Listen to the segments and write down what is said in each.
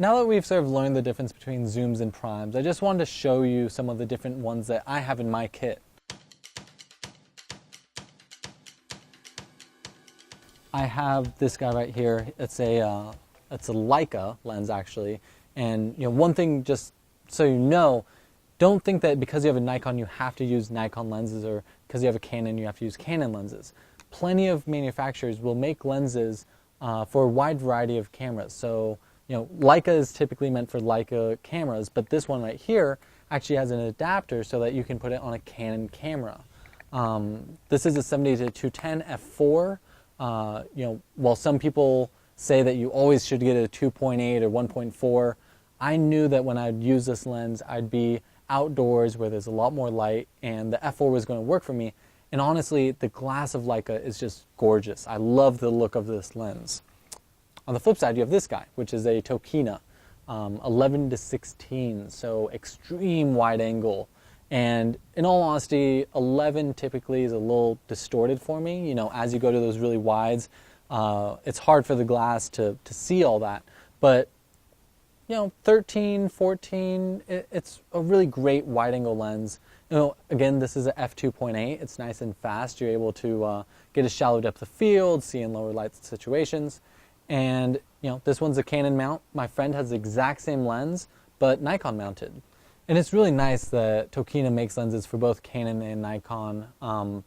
now that we've sort of learned the difference between zooms and primes, I just wanted to show you some of the different ones that I have in my kit. I have this guy right here. It's a Leica lens actually, and one thing, just so you know, don't think that because you have a Nikon you have to use Nikon lenses, or because you have a Canon you have to use Canon lenses. Plenty of manufacturers will make lenses for a wide variety of cameras. So Leica is typically meant for Leica cameras, but this one right here actually has an adapter so that you can put it on a Canon camera. This is a 70-210 f4. While some people say that you always should get a 2.8 or 1.4, I knew that when I'd use this lens, I'd be outdoors where there's a lot more light, and the f4 was going to work for me. And honestly, the glass of Leica is just gorgeous. I love the look of this lens. On the flip side, you have this guy, which is a Tokina 11-16, so extreme wide angle. And in all honesty, 11 typically is a little distorted for me. As you go to those really wides, it's hard for the glass to see all that. But 13, 14, it's a really great wide angle lens. Again, this is a f2.8. It's nice and fast. You're able to get a shallow depth of field, see in lower light situations. And this one's a Canon mount. My friend has the exact same lens, but Nikon mounted. And it's really nice that Tokina makes lenses for both Canon and Nikon.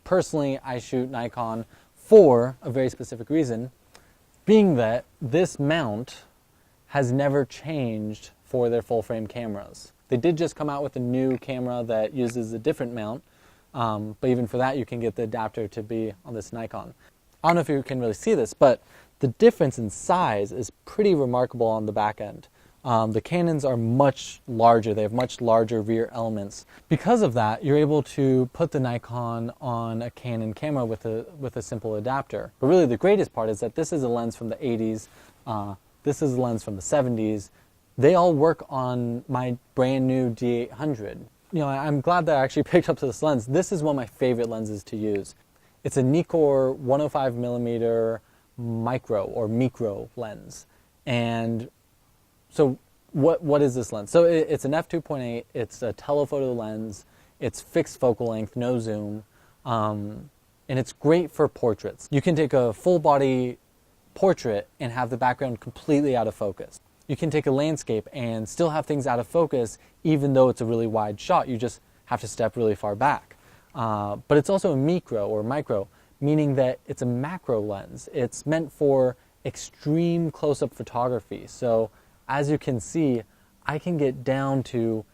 Personally, I shoot Nikon for a very specific reason, being that this mount has never changed for their full frame cameras. They did just come out with a new camera that uses a different mount, but even for that you can get the adapter to be on this Nikon. I don't know if you can really see this, but the difference in size is pretty remarkable on the back end. The Canons are much larger. They have much larger rear elements. Because of that, you're able to put the Nikon on a Canon camera with a simple adapter. But really the greatest part is that this is a lens from the 80s. This is a lens from the 70s. They all work on my brand new D800. I'm glad that I actually picked up this lens. This is one of my favorite lenses to use. It's a Nikkor 105mm micro lens. And so what is this lens? So it's an f2.8, it's a telephoto lens, it's fixed focal length, no zoom, and it's great for portraits. You can take a full body portrait and have the background completely out of focus. You can take a landscape and still have things out of focus even though it's a really wide shot. You just have to step really far back. But it's also a micro, meaning that it's a macro lens. It's meant for extreme close-up photography. So as you can see, I can get down to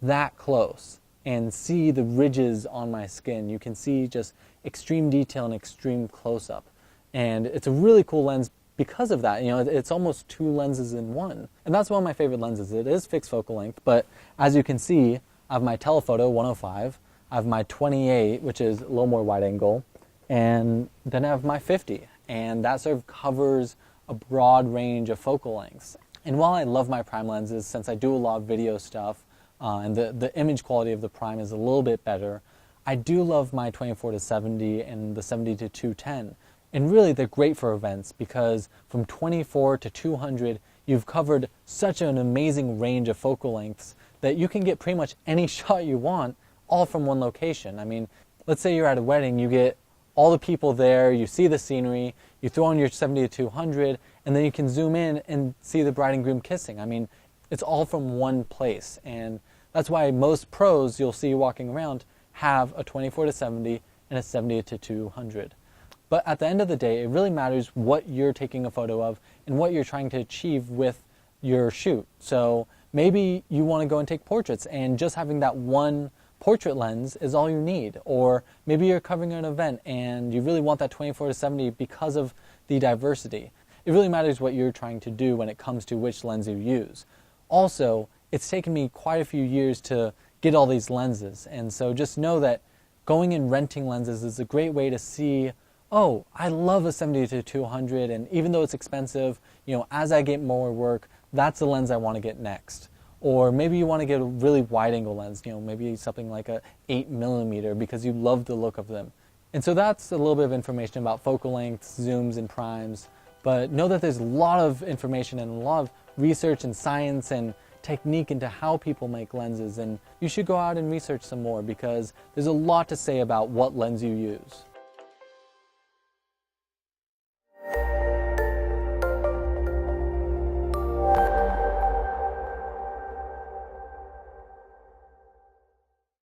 that close and see the ridges on my skin. You can see just extreme detail and extreme close-up. And it's a really cool lens because of that. It's almost two lenses in one. And that's one of my favorite lenses. It is fixed focal length, but as you can see, I have my telephoto 105, I have my 28, which is a little more wide angle, and then I have my 50. And that sort of covers a broad range of focal lengths. And while I love my prime lenses, since I do a lot of video stuff, and the image quality of the prime is a little bit better, I do love my 24-70 and the 70-210. And really they're great for events because from 24 to 200, you've covered such an amazing range of focal lengths that you can get pretty much any shot you want all from one location. I mean, let's say you're at a wedding, you get all the people there, you see the scenery, you throw on your 70-200, and then you can zoom in and see the bride and groom kissing. I mean, it's all from one place. And that's why most pros you'll see walking around have a 24-70 and a 70-200. But at the end of the day, it really matters what you're taking a photo of and what you're trying to achieve with your shoot. So maybe you want to go and take portraits, and just having that one portrait lens is all you need. Or maybe you're covering an event and you really want that 24-70 because of the diversity. It really matters what you're trying to do when it comes to which lens you use. Also, it's taken me quite a few years to get all these lenses, and so just know that going and renting lenses is a great way to see, oh, I love a 70-200, and even though it's expensive, as I get more work, that's the lens I want to get next. Or maybe you want to get a really wide angle lens, maybe something like a 8mm because you love the look of them. And so that's a little bit of information about focal lengths, zooms, and primes. But know that there's a lot of information and a lot of research and science and technique into how people make lenses, and you should go out and research some more because there's a lot to say about what lens you use.